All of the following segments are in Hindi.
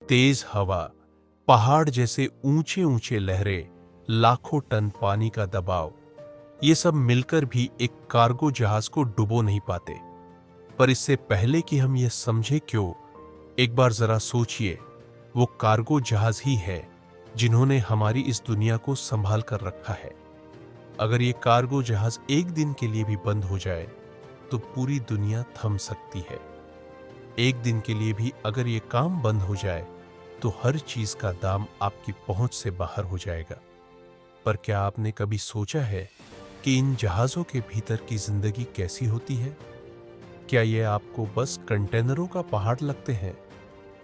तेज हवा, पहाड़ जैसे ऊंचे ऊंचे लहरें, लाखों टन पानी का दबाव, ये सब मिलकर भी एक कार्गो जहाज को डुबो नहीं पाते। पर इससे पहले कि हम ये समझे क्यों, एक बार जरा सोचिए, वो कार्गो जहाज ही है जिन्होंने हमारी इस दुनिया को संभाल कर रखा है। अगर ये कार्गो जहाज एक दिन के लिए भी बंद हो जाए तो पूरी दुनिया थम सकती है। एक दिन के लिए भी अगर ये काम बंद हो जाए तो हर चीज का दाम आपकी पहुंच से बाहर हो जाएगा। पर क्या आपने कभी सोचा है कि इन जहाजों के भीतर की जिंदगी कैसी होती है? क्या ये आपको बस कंटेनरों का पहाड़ लगते हैं,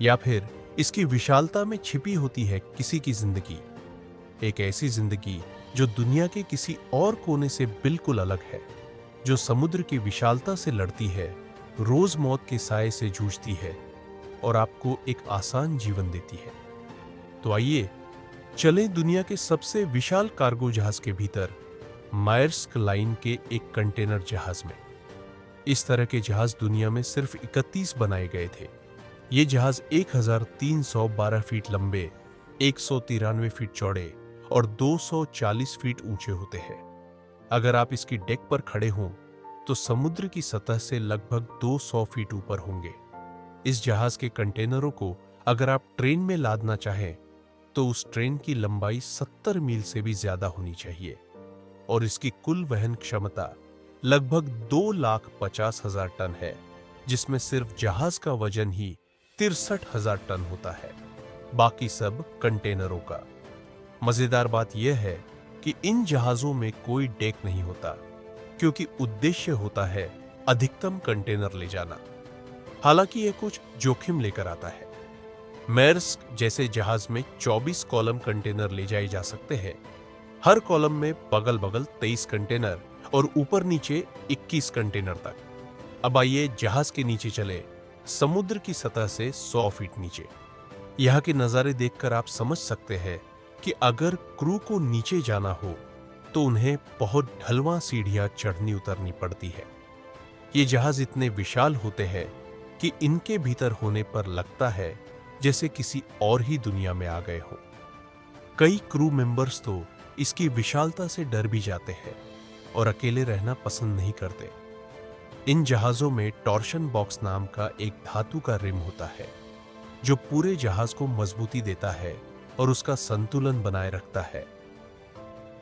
या फिर इसकी विशालता में छिपी होती है किसी की जिंदगी? एक ऐसी जिंदगी जो दुनिया के किसी और कोने से बिल्कुल अलग है, जो समुद्र की विशालता से लड़ती है, रोज मौत के साए से जूझती है और आपको एक आसान जीवन देती है। तो आइए चलें दुनिया के सबसे विशाल कार्गो जहाज के भीतर, मायर्स्क लाइन के एक कंटेनर जहाज में। इस तरह के जहाज दुनिया में सिर्फ 31 बनाए गए थे। ये जहाज 1312 फीट लंबे, 193 फीट चौड़े और 240 फीट ऊंचे होते हैं। अगर आप इसकी डेक पर खड़े हों तो समुद्र की सतह से लगभग 200 फीट ऊपर होंगे। इस जहाज के कंटेनरों को अगर आप ट्रेन में लादना चाहें तो उस ट्रेन की लंबाई 70 मील से भी ज्यादा होनी चाहिए और इसकी कुल वहन क्षमता लगभग 2,50,000 टन है, जिसमें सिर्फ जहाज का वजन ही 63,000 टन होता है, बाकी सब कंटेनरों का। मजेदार बात यह है कि इन जहाजों में कोई डेक नहीं होता, क्योंकि उद्देश्य होता है अधिकतम कंटेनर ले जाना। हालांकि यह कुछ जोखिम लेकर आता है। मायर्स्क जैसे जहाज में 24 कॉलम कंटेनर ले जाए जा सकते हैं। हर कॉलम में बगल बगल 23 कंटेनर और ऊपर नीचे 21 कंटेनर तक। अब आइए जहाज के नीचे चले, समुद्र की सतह से 100 फीट नीचे। यहाँ के नजारे देखकर आप समझ सकते हैं कि अगर क्रू को नीचे जाना हो तो उन्हें बहुत ढलवां सीढ़ियां चढ़नी उतरनी पड़ती है। ये जहाज इतने विशाल होते हैं कि इनके भीतर होने पर लगता है जैसे किसी और ही दुनिया में आ गए हो। कई क्रू मेंबर्स तो इसकी विशालता से डर भी जाते हैं और अकेले रहना पसंद नहीं करते। इन जहाजों में टॉर्शन बॉक्स नाम का एक धातु का रिम होता है, जो पूरे जहाज को मजबूती देता है और उसका संतुलन बनाए रखता है।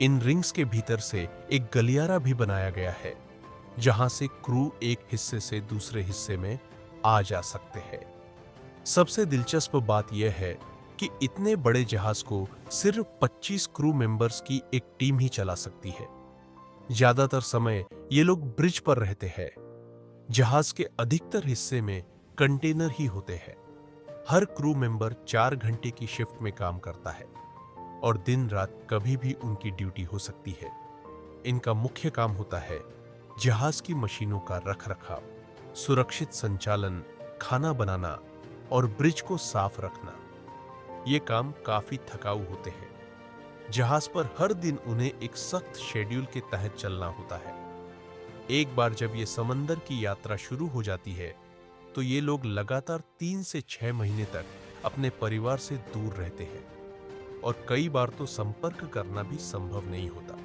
इन रिंग्स के भीतर से एक गलियारा भी बनाया गया है, जहां से क्रू एक हिस्से से दूसरे हिस्से में आ जा सकते हैं। सबसे दिलचस्प बात यह है कि इतने बड़े जहाज को सिर्फ 25 क्रू मेंबर्स की एक टीम ही चला सकती है। ज्यादातर समय ये लोग ब्रिज पर रहते हैं। जहाज के अधिकतर हिस्से में कंटेनर ही होते हैं। हर क्रू मेंबर 4 घंटे की शिफ्ट में काम करता है और दिन रात कभी भी उनकी ड्यूटी हो सकती है। इनका मुख्य काम होता है जहाज की मशीनों का रखरखाव, सुरक्षित संचालन, खाना बनाना और ब्रिज को साफ रखना। ये काम काफी थकाऊ होते हैं। जहाज पर हर दिन उन्हें एक सख्त शेड्यूल के तहत चलना होता है। एक बार जब ये समंदर की यात्रा शुरू हो जाती है तो ये लोग लगातार 3 से 6 महीने तक अपने परिवार से दूर रहते हैं और कई बार तो संपर्क करना भी संभव नहीं होता।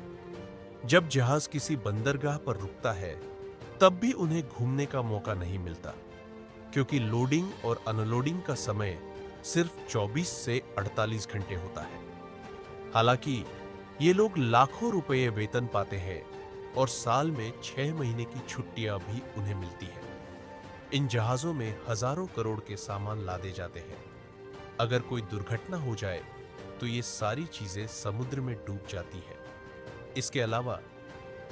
जब जहाज किसी बंदरगाह पर रुकता है तब भी उन्हें घूमने का मौका नहीं मिलता, क्योंकि लोडिंग और अनलोडिंग का समय सिर्फ 24 से 48 घंटे होता है। हालांकि ये लोग लाखों रुपए वेतन पाते हैं और साल में 6 महीने की छुट्टियां भी उन्हें मिलती हैं। इन जहाजों में हजारों करोड़ के सामान लादे जाते हैं। अगर कोई दुर्घटना हो जाए तो ये सारी चीजें समुद्र में डूब जाती है। इसके अलावा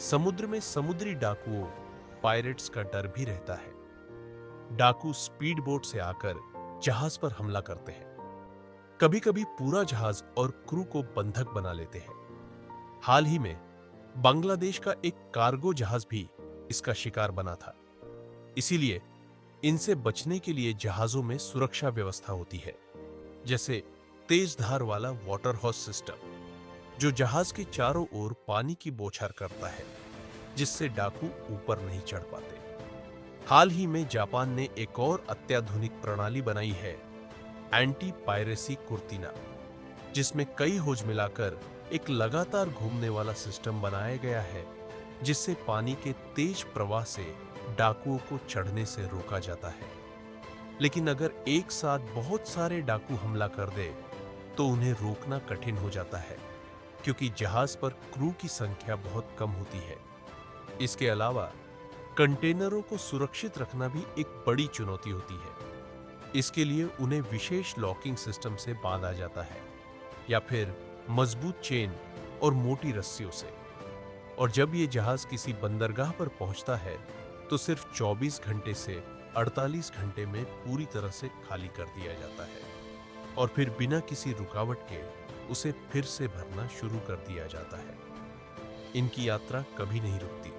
समुद्र में समुद्री डाकुओं, पायरेट्स का डर भी रहता है। डाकू स्पीड बोट से आकर जहाज पर हमला करते हैं। कभी कभी पूरा जहाज और क्रू को बंधक बना लेते हैं। हाल ही में बांग्लादेश का एक कार्गो जहाज भी इसका शिकार बना था। इसीलिए इनसे बचने के लिए जहाजों में सुरक्षा व्यवस्था होती है, जैसे तेज धार वाला वाटर हॉर्स सिस्टम, जो जहाज के चारों ओर पानी की बौछार करता है, जिससे डाकू ऊपर नहीं चढ़ पाते। हाल ही में जापान ने एक और अत्याधुनिक प्रणाली बनाई है, एंटी पायरेसी कुर्तिना, जिसमें कई होज मिलाकर एक लगातार घूमने वाला सिस्टम बनाया गया है जिससे पानी के तेज प्रवाह से डाकुओं को चढ़ने से रोका जाता है। लेकिन अगर एक साथ बहुत सारे डाकू हमला कर दे तो उन्हें रोकना कठिन हो जाता है, क्योंकि जहाज पर क्रू की संख्या बहुत कम होती है। इसके अलावा कंटेनरों को सुरक्षित रखना भी एक बड़ी चुनौती होती है। इसके लिए उन्हें विशेष लॉकिंग सिस्टम से बांधा जाता है या फिर मजबूत चेन और मोटी रस्सियों से। और जब ये जहाज किसी बंदरगाह पर पहुंचता है तो सिर्फ 24 घंटे से 48 घंटे में पूरी तरह से खाली कर दिया जाता है और फिर बिना किसी रुकावट के उसे फिर से भरना शुरू कर दिया जाता है। इनकी यात्रा कभी नहीं रुकती।